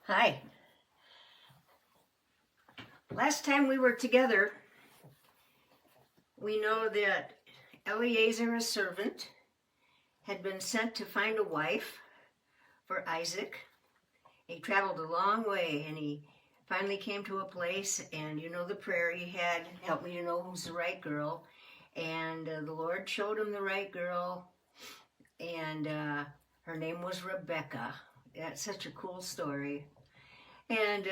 Hi. Last time we were together, we know that Eliezer, a servant, had been sent to find a wife for Isaac. He traveled a long way and he finally came to a place, and you know the prayer he had, help me to know who's the right girl. And the Lord showed him the right girl, and her name was Rebecca. That's such a cool story. And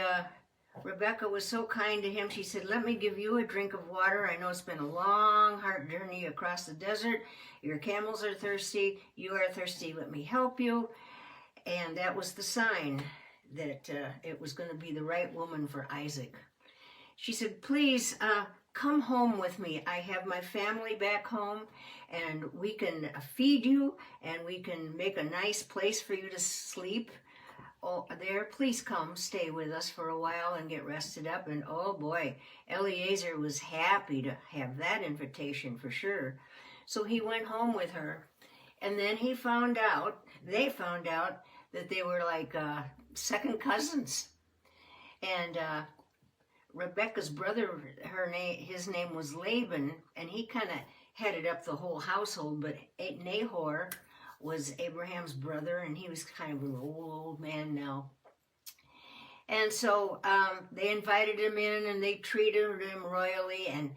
Rebecca was so kind to him. She said, let me give you a drink of water. I know it's been a long, hard journey across the desert. Your camels are thirsty. You are thirsty. Let me help you. And that was the sign that it was going to be the right woman for Isaac. She said, please come home with me. I have my family back home, and we can feed you, and we can make a nice place for you to sleep. Oh, there, please come stay with us for a while and get rested up. And oh boy, Eliezer was happy to have that invitation for sure. So he went home with her, and then they found out that they were like second cousins. And Rebecca's brother, his name was Laban, and he kind of headed up the whole household, but Nahor was Abraham's brother, and he was kind of an old man now. And so they invited him in, and they treated him royally, and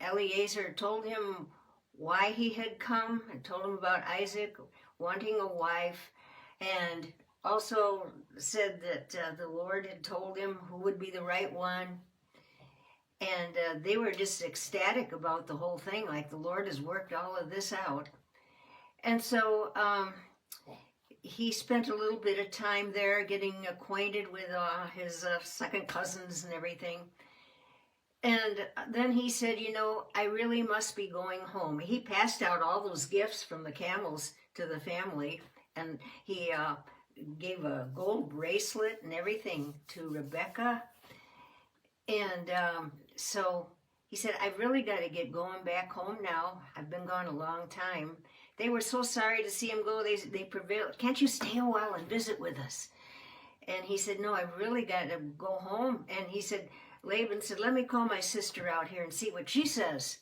Eliezer told him why he had come, and told him about Isaac wanting a wife, and also said that the Lord had told him who would be the right one. And they were just ecstatic about the whole thing, like the Lord has worked all of this out. And so he spent a little bit of time there getting acquainted with his second cousins and everything. And then he said, you know, I really must be going home. He passed out all those gifts from the camels to the family, and he gave a gold bracelet and everything to Rebecca. And so he said, I've really got to get going back home now. I've been gone a long time. They were so sorry to see him go. They prevailed. Can't you stay a while and visit with us? And he said, no, I've really got to go home. And he said, Laban said, let me call my sister out here and see what she says.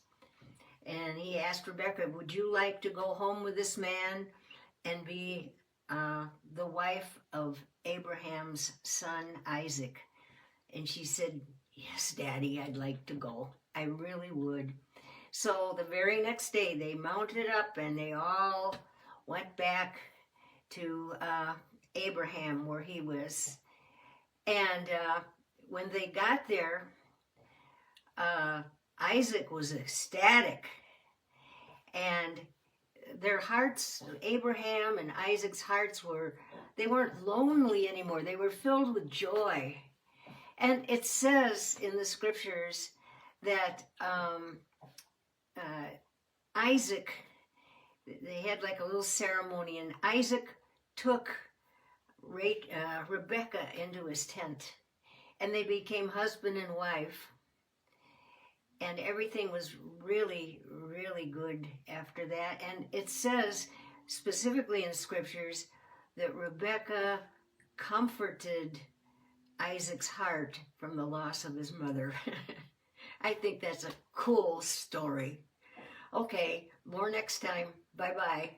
And he asked Rebecca, would you like to go home with this man and be the wife of Abraham's son, Isaac? And she said, yes, Daddy, I'd like to go. I really would. So the very next day, they mounted up and they all went back to Abraham where he was. And when they got there, Isaac was ecstatic. And their hearts, Abraham and Isaac's hearts they weren't lonely anymore. They were filled with joy. And it says in the scriptures that Isaac, they had like a little ceremony, and Isaac took Rebecca into his tent, and they became husband and wife. And everything was really, really good after that. And it says specifically in scriptures that Rebecca comforted Isaac's heart from the loss of his mother. I think that's a cool story. Okay, more next time. Bye-bye.